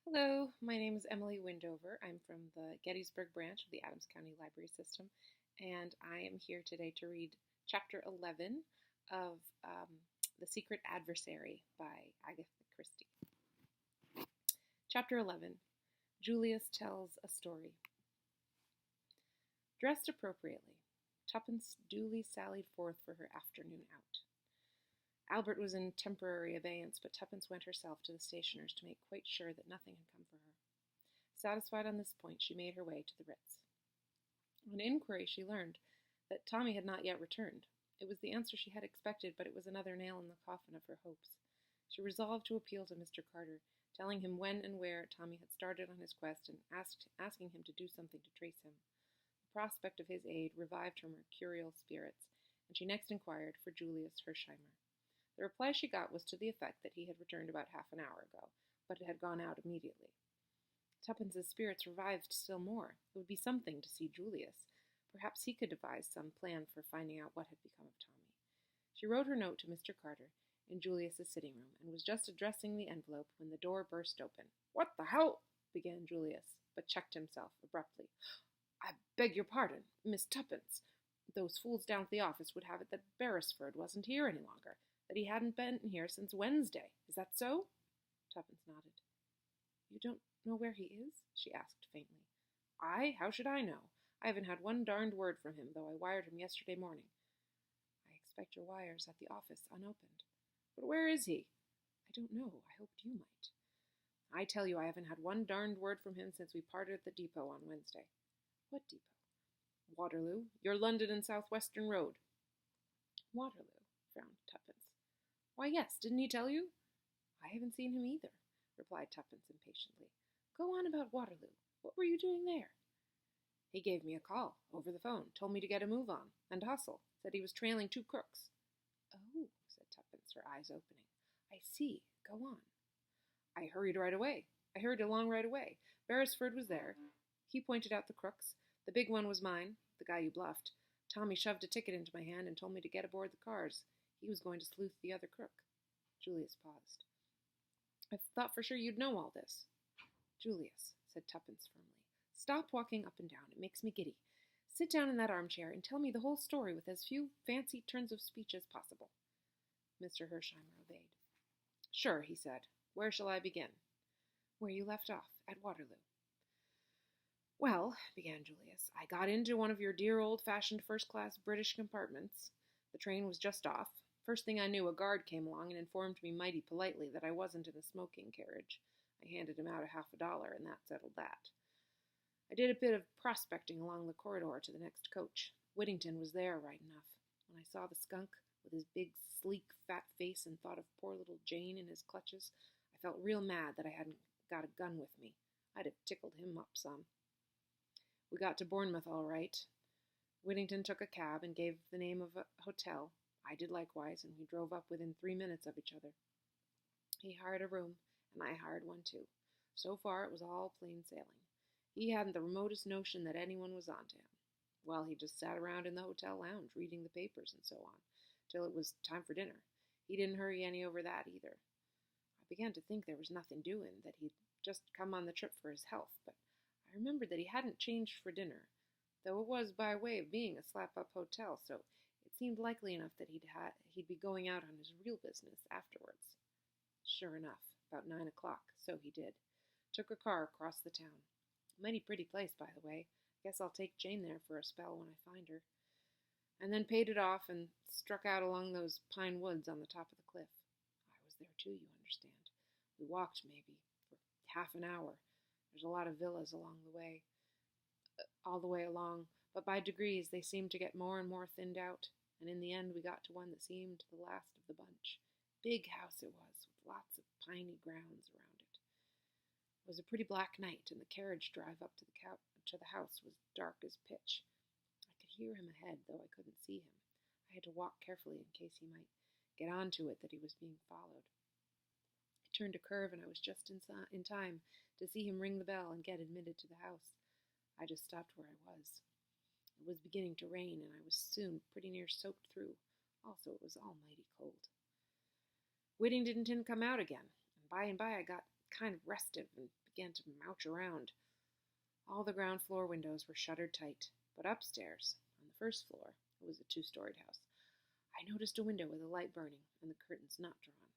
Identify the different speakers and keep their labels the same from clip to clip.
Speaker 1: Hello, my name is Emily Windover. I'm from the Gettysburg branch of the Adams County Library System, and I am here today to read Chapter 11 of The Secret Adversary by Agatha Christie. Chapter 11. Julius Tells a Story. Dressed appropriately, Tuppence duly sallied forth for her afternoon out. Albert was in temporary abeyance, but Tuppence went herself to the stationer's to make quite sure that nothing had come for her. Satisfied on this point, she made her way to the Ritz. On inquiry, she learned that Tommy had not yet returned. It was the answer she had expected, but it was another nail in the coffin of her hopes. She resolved to appeal to Mr. Carter, telling him when and where Tommy had started on his quest and asking him to do something to trace him. The prospect of his aid revived her mercurial spirits, and she next inquired for Julius Hersheimer. The reply she got was to the effect that he had returned about half an hour ago, but had gone out immediately. Tuppence's spirits revived still more. It would be something to see Julius. Perhaps he could devise some plan for finding out what had become of Tommy. She wrote her note to Mr. Carter in Julius's sitting room, and was just addressing the envelope when the door burst open. "What the hell?" began Julius, but checked himself abruptly. "I beg your pardon, Miss Tuppence. Those fools down at the office would have it that Beresford wasn't here any longer, that he hadn't been here since Wednesday. Is that so?" Tuppence nodded. "You don't know where he is?" she asked faintly. How should I know? I haven't had one darned word from him, though I wired him yesterday morning." "I expect your wire's at the office unopened." "But where is he?" "I don't know. I hoped you might." "I tell you I haven't had one darned word from him since we parted at the depot on Wednesday." "What depot?" "Waterloo. Your London and South-Western Road." "Waterloo," frowned Tuppence. "Why, yes, didn't he tell you?" "I haven't seen him either," replied Tuppence impatiently. "Go on about Waterloo. What were you doing there?" "He gave me a call, over the phone, told me to get a move on, and hustle, said he was trailing 2 crooks." "Oh," said Tuppence, her eyes opening. "I see. Go on." I hurried along right away. Beresford was there. He pointed out the crooks. The big one was mine, the guy you bluffed. Tommy shoved a ticket into my hand and told me to get aboard the cars. He was going to sleuth the other crook." Julius paused. "I thought for sure you'd know all this." "Julius," said Tuppence firmly, "stop walking up and down. It makes me giddy. Sit down in that armchair and tell me the whole story with as few fancy turns of speech as possible." Mr. Hersheimer obeyed. "Sure," he said. "Where shall I begin?" "Where you left off, at Waterloo." "Well," began Julius, "I got into one of your dear old-fashioned first-class British compartments. The train was just off. First thing I knew, a guard came along and informed me mighty politely that I wasn't in a smoking carriage. I handed him out $50, and that settled that. I did a bit of prospecting along the corridor to the next coach. Whittington was there, right enough. When I saw the skunk, with his big, sleek, fat face, and thought of poor little Jane in his clutches, I felt real mad that I hadn't got a gun with me. I'd have tickled him up some. We got to Bournemouth all right. Whittington took a cab and gave the name of a hotel. I did likewise, and we drove up within 3 minutes of each other. He hired a room, and I hired one too. So far it was all plain sailing. He hadn't the remotest notion that anyone was on to him. Well, he just sat around in the hotel lounge, reading the papers and so on, till it was time for dinner. He didn't hurry any over that either. I began to think there was nothing doing, that he'd just come on the trip for his health, but I remembered that he hadn't changed for dinner, though it was by way of being a slap-up hotel, so it seemed likely enough that he'd be going out on his real business afterwards. Sure enough, about 9 o'clock, so he did. Took a car across the town. Mighty pretty place, by the way. Guess I'll take Jane there for a spell when I find her. And then paid it off and struck out along those pine woods on the top of the cliff. I was there too, you understand. We walked, maybe, for half an hour. There's a lot of villas along the way, all the way along, but by degrees they seemed to get more and more thinned out, and in the end we got to one that seemed the last of the bunch. Big house it was, with lots of piney grounds around it. It was a pretty black night, and the carriage drive up to the house was dark as pitch. I could hear him ahead, though I couldn't see him. I had to walk carefully in case he might get on to it that he was being followed. I turned a curve, and I was just in time to see him ring the bell and get admitted to the house. I just stopped where I was. It was beginning to rain, and I was soon pretty near soaked through. Also, it was almighty cold. Whittington didn't come out again, and by I got kind of restive and began to mouch around. All the ground floor windows were shuttered tight, but upstairs, on the first floor, it was a two-storied house, I noticed a window with a light burning and the curtains not drawn.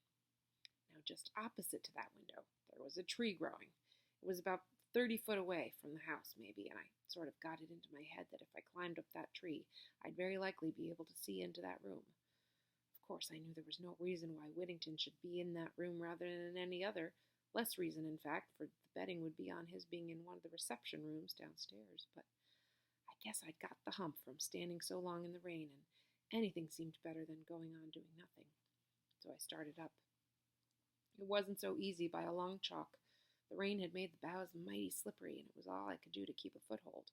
Speaker 1: Now, just opposite to that window, there was a tree growing. It was about 30 foot away from the house, maybe, and I sort of got it into my head that if I climbed up that tree, I'd very likely be able to see into that room. Of course, I knew there was no reason why Whittington should be in that room rather than in any other. Less reason, in fact, for the betting would be on his being in one of the reception rooms downstairs. But I guess I'd got the hump from standing so long in the rain, and anything seemed better than going on doing nothing. So I started up. It wasn't so easy by a long chalk. The rain had made the boughs mighty slippery, and it was all I could do to keep a foothold.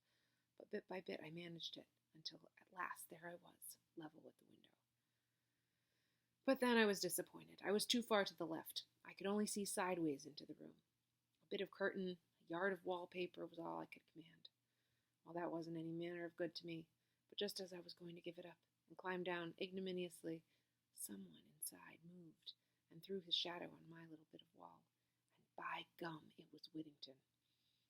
Speaker 1: But bit by bit I managed it, until at last there I was, level with the window. But then I was disappointed. I was too far to the left. I could only see sideways into the room. A bit of curtain, a yard of wallpaper was all I could command. Well, that wasn't any manner of good to me, but just as I was going to give it up and climb down ignominiously, someone inside moved and threw his shadow on my little bit of wall. And by gum, it was Whittington.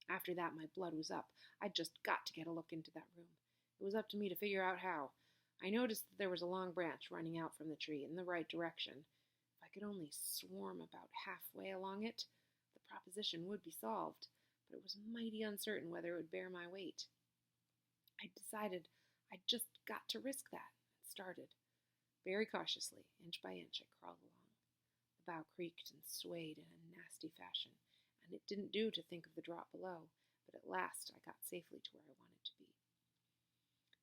Speaker 1: After that, my blood was up. I'd just got to get a look into that room. It was up to me to figure out how. I noticed that there was a long branch running out from the tree in the right direction. If I could only swarm about halfway along it, the proposition would be solved, but it was mighty uncertain whether it would bear my weight. I decided I'd just got to risk that, and started. Very cautiously, inch by inch, I crawled along. The bough creaked and swayed in a nasty fashion, and it didn't do to think of the drop below, but at last I got safely to where I wanted to be.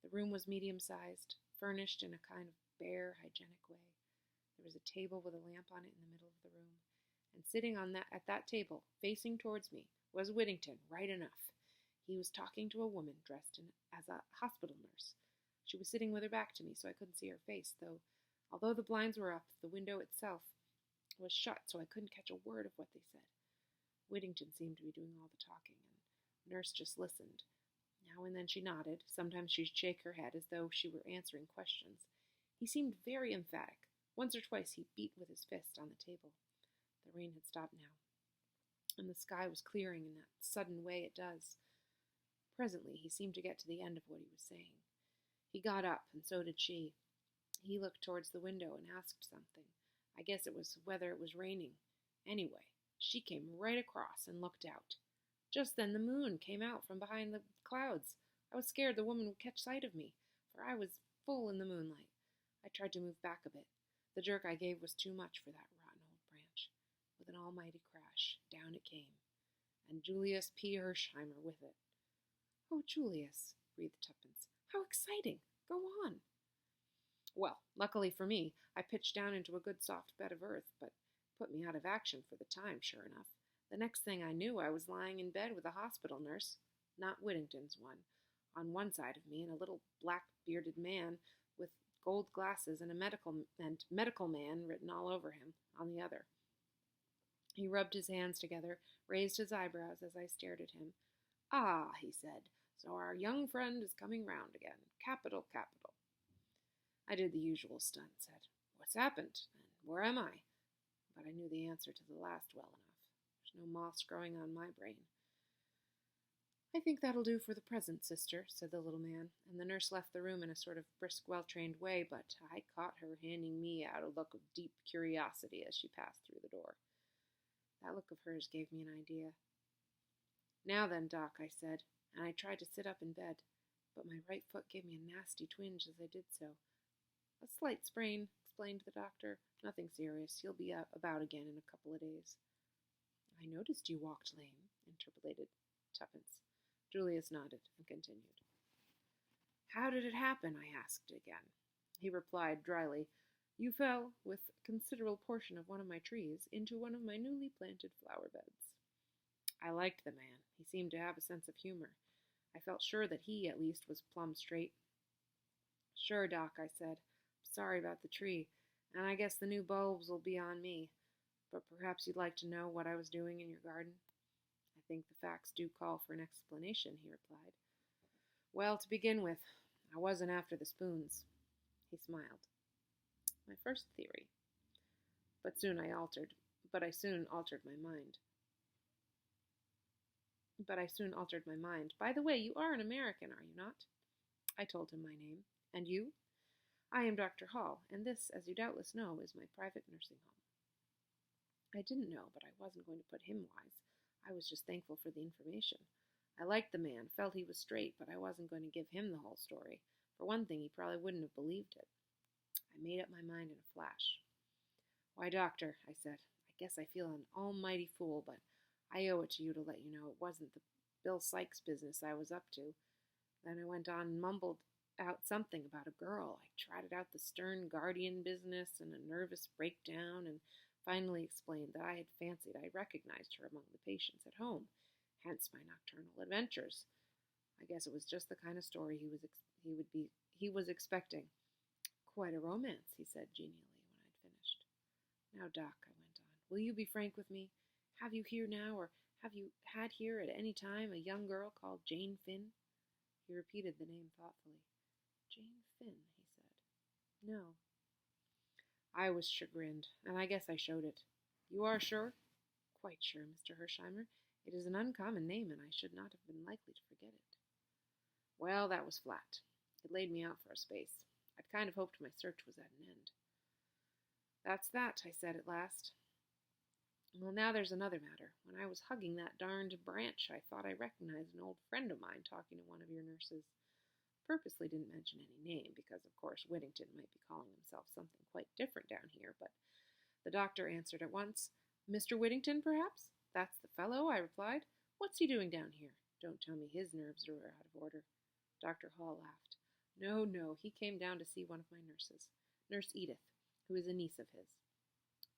Speaker 1: The room was medium-sized, furnished in a kind of bare, hygienic way. There was a table with a lamp on it in the middle of the room, and sitting at that table, facing towards me, was Whittington, right enough. He was talking to a woman dressed as a hospital nurse. She was sitting with her back to me, so I couldn't see her face, although the blinds were up, the window itself was shut, so I couldn't catch a word of what they said. Whittington seemed to be doing all the talking, and Nurse just listened. Now and then she nodded. Sometimes she'd shake her head as though she were answering questions. He seemed very emphatic. Once or twice he beat with his fist on the table. The rain had stopped now, and the sky was clearing in that sudden way it does. Presently he seemed to get to the end of what he was saying. He got up, and so did she. He looked towards the window and asked something. I guess it was whether it was raining. Anyway, she came right across and looked out. Just then the moon came out from behind the clouds. I was scared the woman would catch sight of me, for I was full in the moonlight. I tried to move back a bit. The jerk I gave was too much for that rotten old branch. With an almighty crash, down it came, and Julius P. Hersheimer with it. "Oh, Julius," breathed Tuppence, "how exciting! Go on." Well, luckily for me, I pitched down into a good soft bed of earth, but put me out of action for the time, sure enough. The next thing I knew, I was lying in bed with a hospital nurse, not Whittington's one, on one side of me, and a little black-bearded man with gold glasses and medical man written all over him on the other. He rubbed his hands together, raised his eyebrows as I stared at him. "Ah," he said, "so our young friend is coming round again. Capital, capital." I did the usual stunt, said, "What's happened, and where am I?" But I knew the answer to the last well enough. There's no moss growing on my brain. "I think that'll do for the present, sister," said the little man, and the nurse left the room in a sort of brisk, well-trained way, but I caught her handing me out a look of deep curiosity as she passed through the door. That look of hers gave me an idea. "Now then, Doc," I said, and I tried to sit up in bed, but my right foot gave me a nasty twinge as I did so. "A slight sprain," explained the doctor. "Nothing serious. You'll be about again in a couple of days." "I noticed you walked lame," interpolated Tuppence. Julius nodded and continued. "How did it happen?" I asked again. He replied dryly, "You fell, with a considerable portion of one of my trees, into one of my newly planted flower beds." I liked the man. He seemed to have a sense of humor. I felt sure that he, at least, was plumb straight. "Sure, Doc," I said. "I'm sorry about the tree, and I guess the new bulbs will be on me. But perhaps you'd like to know what I was doing in your garden?" "I think the facts do call for an explanation," he replied. "Well, to begin with, I wasn't after the spoons." He smiled. "My first theory. But I soon altered my mind. But I soon altered my mind. By the way, you are an American, are you not? I told him my name. And you? I am Dr. Hall, and this, as you doubtless know, is my private nursing home. I didn't know, but I wasn't going to put him wise. I was just thankful for the information. I liked the man, felt he was straight, but I wasn't going to give him the whole story. For one thing, he probably wouldn't have believed it. I made up my mind in a flash. Why, doctor, I said, I guess I feel an almighty fool, but I owe it to you to let you know it wasn't the Bill Sykes business I was up to. Then I went on and mumbled out something about a girl. I trotted out the stern guardian business and a nervous breakdown, and finally explained that I had fancied I recognized her among the patients at home, hence my nocturnal adventures. I guess it was just the kind of story he was expecting. Quite a romance, he said genially when I'd finished. Now, Doc, I went on, will you be frank with me? Have you here now, or have you had here at any time a young girl called Jane Finn? He repeated the name thoughtfully. Jane Finn, he said. No. I was chagrined, and I guess I showed it. You are sure? Quite sure, Mr. Hersheimer. It is an uncommon name, and I should not have been likely to forget it. Well, that was flat. It laid me out for a space. I'd kind of hoped my search was at an end. That's that, I said at last. Well, now there's another matter. When I was hugging that darned branch, I thought I recognized an old friend of mine talking to one of your nurses. Purposely didn't mention any name, because, of course, Whittington might be calling himself something quite different down here, but the doctor answered at once. Mr. Whittington, perhaps? That's the fellow, I replied. What's he doing down here? Don't tell me his nerves are out of order. Dr. Hall laughed. No, he came down to see one of my nurses, Nurse Edith, who is a niece of his.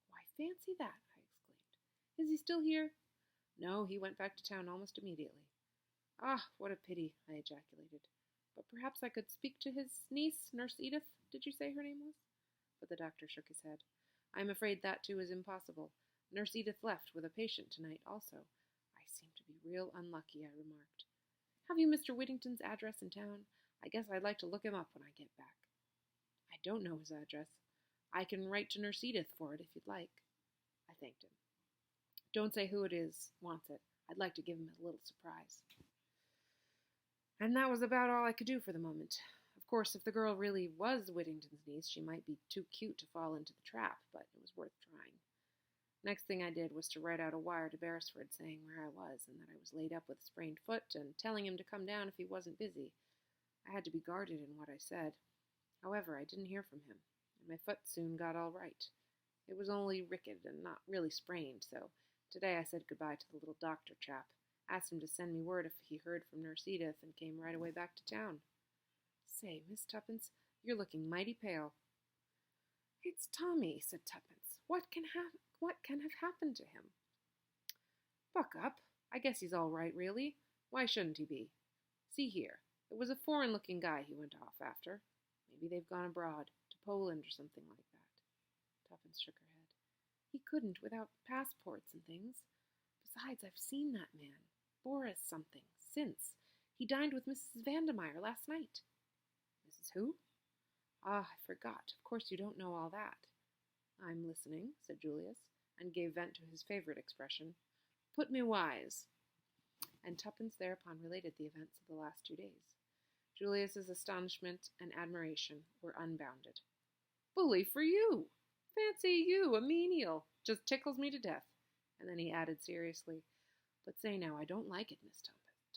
Speaker 1: Why, fancy that, I exclaimed. Is he still here? No, he went back to town almost immediately. Ah, what a pity, I ejaculated. But perhaps I could speak to his niece, Nurse Edith, did you say her name was? But the doctor shook his head. I am afraid that, too, is impossible. Nurse Edith left with a patient tonight also. I seem to be real unlucky, I remarked. Have you Mr. Whittington's address in town? I guess I'd like to look him up when I get back. I don't know his address. I can write to Nurse Edith for it if you'd like. I thanked him. Don't say who it is wants it. I'd like to give him a little surprise. And that was about all I could do for the moment. Of course, if the girl really was Whittington's niece, she might be too cute to fall into the trap, but it was worth trying. Next thing I did was to write out a wire to Beresford saying where I was and that I was laid up with a sprained foot and telling him to come down if he wasn't busy. I had to be guarded in what I said. However, I didn't hear from him, and my foot soon got all right. It was only ricked and not really sprained, so today I said goodbye to the little doctor chap, asked him to send me word if he heard from Nurse Edith, and came right away back to town. Say, Miss Tuppence, you're looking mighty pale. It's Tommy, said Tuppence. What can have happened to him? Buck up. I guess he's all right, really. Why shouldn't he be? See here. It was a foreign-looking guy he went off after. Maybe they've gone abroad, to Poland or something like that. Tuppence shook her head. He couldn't without passports and things. Besides, I've seen that man, Boris something, since. He dined with Mrs. Vandemeyer last night. Mrs. who? Ah, I forgot. Of course you don't know all that. I'm listening, said Julius, and gave vent to his favorite expression. Put me wise. And Tuppence thereupon related the events of the last 2 days. Julius's astonishment and admiration were unbounded. Bully for you! Fancy you, a menial! Just tickles me to death. And then he added seriously, But say now, I don't like it, Miss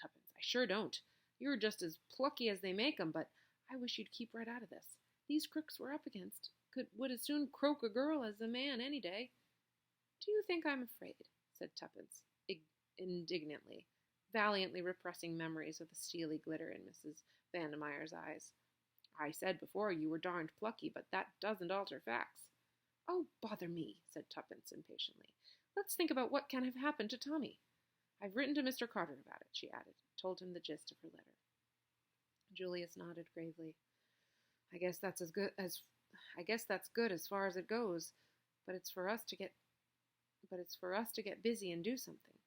Speaker 1: Tuppence. I sure don't. You're just as plucky as they make 'em, but I wish you'd keep right out of this. These crooks we're up against would as soon croak a girl as a man any day. Do you think I'm afraid? Said Tuppence, indignantly, valiantly repressing memories of the steely glitter in Mrs. Vandemeyer's eyes. I said before you were darned plucky, but that doesn't alter facts. Oh, bother me, said Tuppence impatiently. Let's think about what can have happened to Tommy. I've written to Mr. Carter about it, she added, told him the gist of her letter. Julius nodded gravely. I guess that's good as far as it goes, but it's for us to get busy and do something.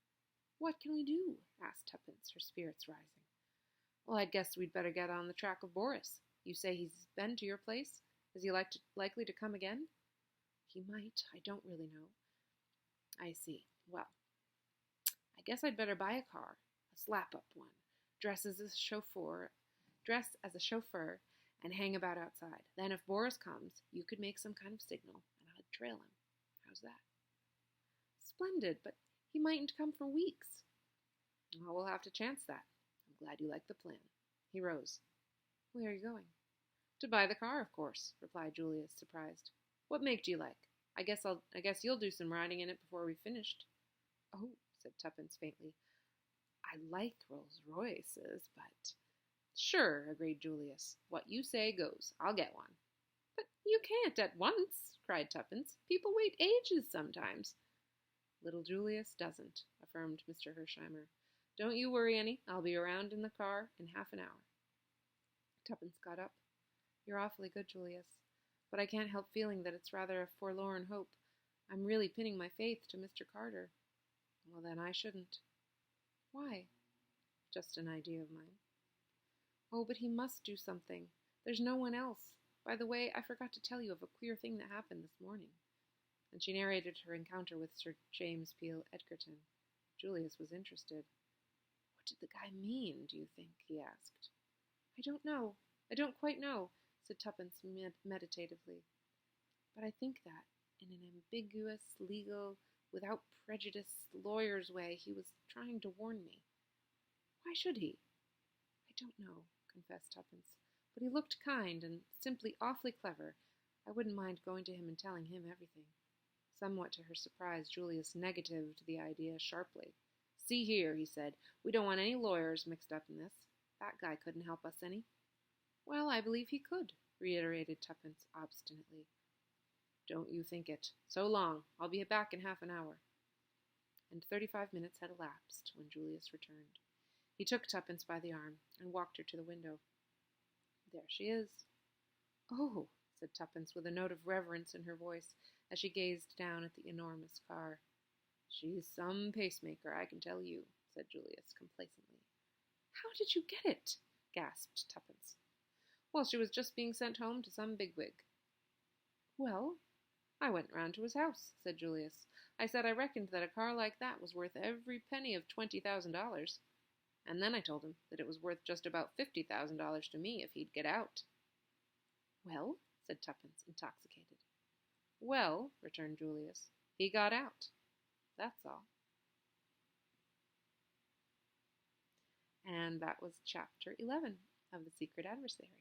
Speaker 1: What can we do? Asked Tuppence, her spirits rising. Well, I guess we'd better get on the track of Boris. You say he's been to your place? Is he likely to come again? He might. I don't really know. I see. Well, I guess I'd better buy a car, a Slap up one. Dress as a chauffeur, and hang about outside. Then if Boris comes, you could make some kind of signal, and I'd trail him. How's that?" "Splendid, but he mightn't come for weeks." "Oh, we'll have to chance that. I'm glad you like the plan." He rose. "Where are you going?" "To buy the car, of course," replied Julius, surprised. "What make do you like? I guess you'll do some riding in it before we've finished." "Oh," said Tuppence faintly, "I like Rolls Royces, but—" "Sure," agreed Julius. "What you say goes. I'll get one." "But you can't at once," cried Tuppence. "People wait ages sometimes." "Little Julius doesn't," affirmed Mr. Hersheimer. "Don't you worry any. I'll be around in the car in half an hour." Tuppence got up. "You're awfully good, Julius, but I can't help feeling that it's rather a forlorn hope. I'm really pinning my faith to Mr. Carter." "Well, then I shouldn't." "Why?" "Just an idea of mine." "Oh, but he must do something. There's no one else. By the way, I forgot to tell you of a queer thing that happened this morning." And she narrated her encounter with Sir James Peel Edgerton. Julius was interested. "What did the guy mean, do you think?" he asked. "I don't know. I don't quite know," said Tuppence meditatively. "But I think that, in an ambiguous, legal, without prejudice, lawyer's way, he was trying to warn me." "Why should he?" "I don't know," confessed Tuppence, "but he looked kind and simply awfully clever. I wouldn't mind going to him and telling him everything." Somewhat to her surprise, Julius negatived the idea sharply. "See here," he said, "we don't want any lawyers mixed up in this. That guy couldn't help us any." "Well, I believe he could," reiterated Tuppence obstinately. "Don't you think it. So long. I'll be back in half an hour." And 35 minutes had elapsed when Julius returned. He took Tuppence by the arm and walked her to the window. "There she is." "Oh," said Tuppence, with a note of reverence in her voice as she gazed down at the enormous car. "She's some pacemaker, I can tell you," said Julius complacently. "How did you get it?" gasped Tuppence. "Well, she was just being sent home to some bigwig." "Well?" "I went round to his house," said Julius. "I said I reckoned that a car like that was worth every penny of $20,000. And then I told him that it was worth just about $50,000 to me if he'd get out." "Well?" said Tuppence, intoxicated. "Well," returned Julius, "he got out. That's all." And that was Chapter 11 of The Secret Adversary.